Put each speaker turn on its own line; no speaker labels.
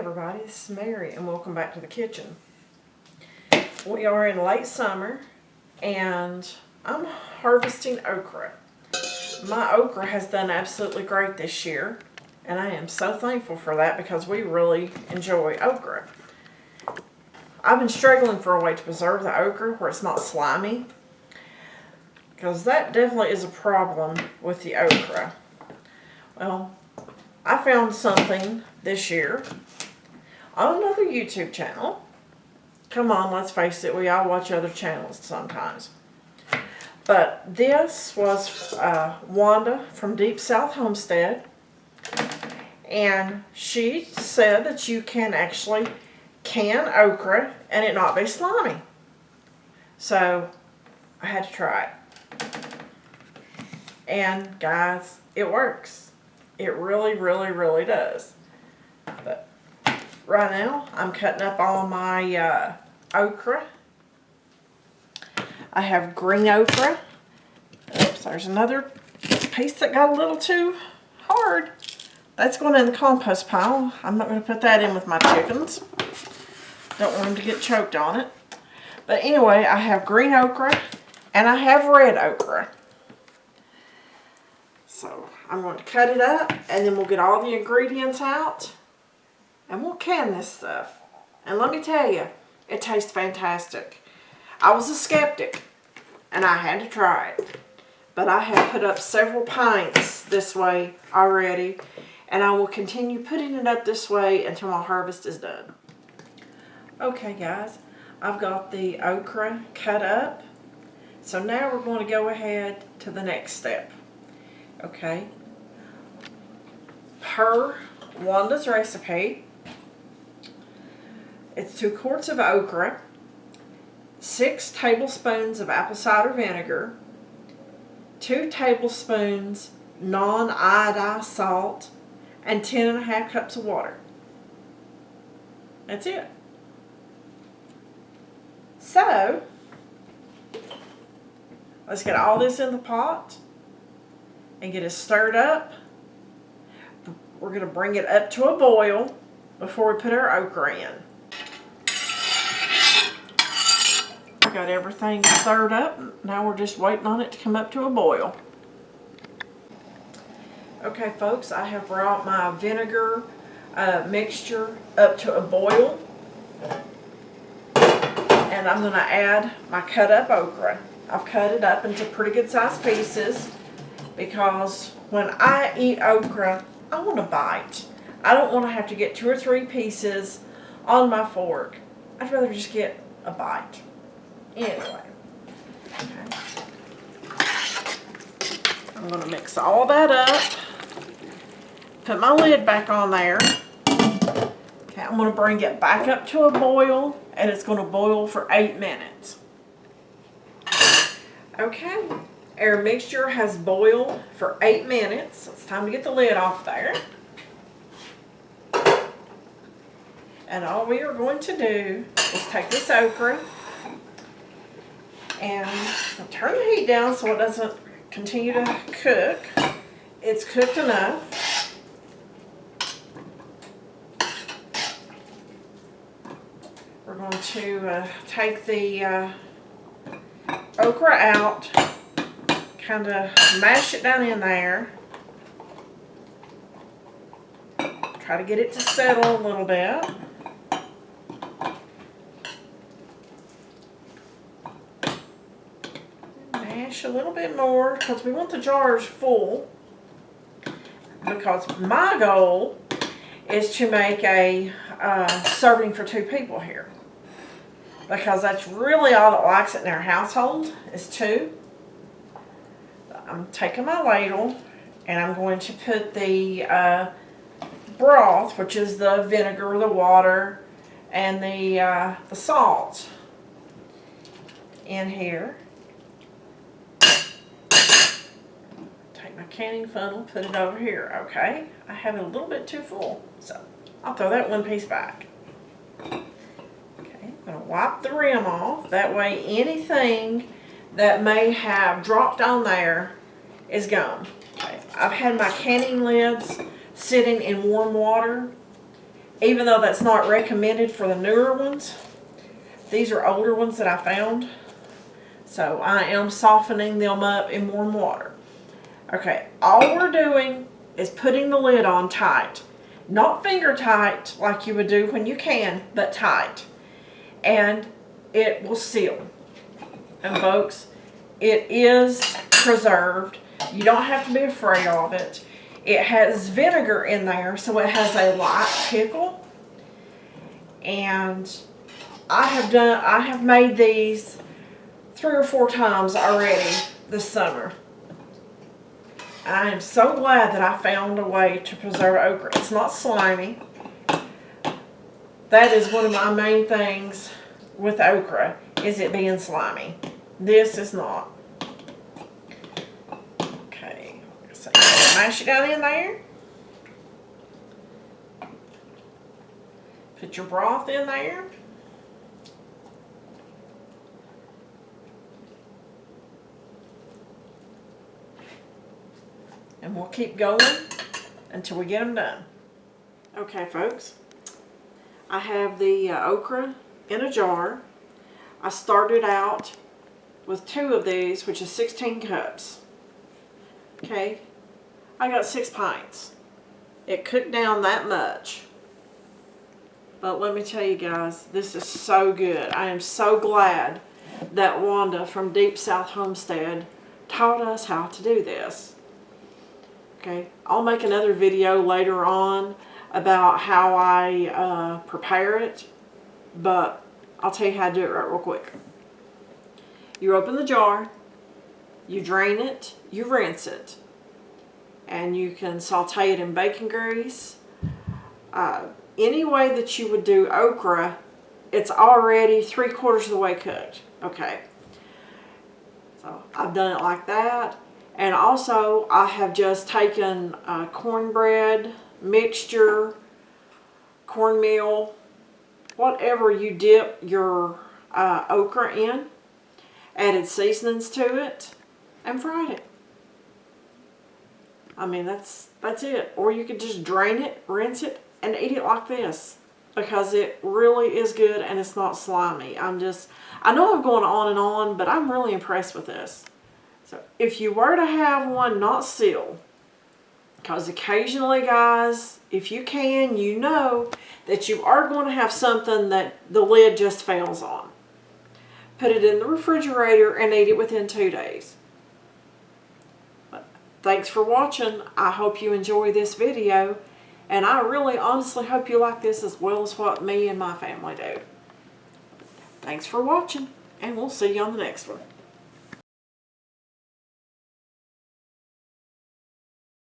everybody, this is Mary and welcome back to the kitchen. We are in late summer and I'm harvesting okra. My okra has done absolutely great this year and I am so thankful for that because we really enjoy okra. I've been struggling for a way to preserve the okra where it's not slimy, because that definitely is a problem with the okra. Well, I found something this year on another YouTube channel. Come on, let's face it, we all watch other channels sometimes. But this was Wanda from Deep South Homestead, and she said that you can actually can okra and it not be slimy. So I had to try it. And guys, it works. It really, really, really does. But right now, I'm cutting up all my okra. I have green okra. Oops, there's another piece that got a little too hard. That's going in the compost pile. I'm not going to put that in with my chickens. Don't want them to get choked on it. But anyway, I have green okra and I have red okra. So I'm going to cut it up and then we'll get all the ingredients out and we'll can this stuff. And let me tell you, it tastes fantastic. I was a skeptic and I had to try it. But I have put up several pints this way already and I will continue putting it up this way until my harvest is done. Okay guys, I've got the okra cut up. So now we're going to go ahead to the next step. Okay, per Wanda's recipe, it's 2 quarts of okra, 6 tablespoons of apple cider vinegar, 2 tablespoons non-iodized salt, and 10.5 cups of water. That's it. So, let's get all this in the pot and get it stirred up. We're going to bring it up to a boil before we put our okra in. I got everything stirred up. Now we're just waiting on it to come up to a boil. Okay folks, I have brought my vinegar mixture up to a boil. And I'm going to add my cut up okra. I've cut it up into pretty good sized pieces because when I eat okra, I want a bite. I don't want to have to get 2 or 3 pieces on my fork. I'd rather just get a bite. Anyway. Okay. I'm going to mix all that up. Put my lid back on there. Okay, I'm going to bring it back up to a boil and it's going to boil for 8 minutes. Okay, our mixture has boiled for 8 minutes. So it's time to get the lid off there. And all we are going to do is take this okra and turn the heat down so it doesn't continue to cook. It's cooked enough. We're going to take the okra out, kind of mash it down in there. Try to get it to settle a little bit. Mash a little bit more because we want the jars full. Because my goal is to make a serving for 2 people here. Because that's really all that likes it in our household is 2. I'm taking my ladle and I'm going to put the broth, which is the vinegar, the water, and the salt in here. Take my canning funnel, put it over here. Okay, I have it a little bit too full, so I'll throw that 1 piece back. I'm going to wipe the rim off. That way anything that may have dropped on there is gone. Okay. I've had my canning lids sitting in warm water even though that's not recommended for the newer ones. These are older ones that I found. So I am softening them up in warm water. Okay, all we're doing is putting the lid on tight. Not finger tight like you would do when you can, but tight. And it will seal. And folks, it is preserved. You don't have to be afraid of it. It has vinegar in there, so it has a light pickle. And I have made these 3 or 4 times already this summer. I am so glad that I found a way to preserve okra. It's not slimy. That is one of my main things with okra, is it being slimy. This is not. Okay, so mash it down in there. Put your broth in there. And we'll keep going until we get them done. Okay, folks. I have the okra in a jar. I started out with 2 of these, which is 16 cups. Okay. I got 6 pints. It cooked down that much. But let me tell you guys, this is so good. I am so glad that Wanda from Deep South Homestead taught us how to do this. Okay, I'll make another video later on about how I prepare it, but I'll tell you how to do it right real quick. You open the jar, you drain it, you rinse it, and you can saute it in bacon grease. Any way that you would do okra, it's already 3/4 of the way cooked. Okay, so I've done it like that. And also, I have just taken cornbread, mixture, cornmeal, whatever you dip your okra in, added seasonings to it, and fried it. I mean, that's it. Or you could just drain it, rinse it, and eat it like this. Because it really is good and it's not slimy. I know I'm going on and on, but I'm really impressed with this. So if you were to have one not sealed, because occasionally, guys, if you can, you know that you are going to have something that the lid just fails on. Put it in the refrigerator and eat it within 2 days. But thanks for watching. I hope you enjoy this video. And I really honestly hope you like this as well as what me and my family do. Thanks for watching, and we'll see you on the next one.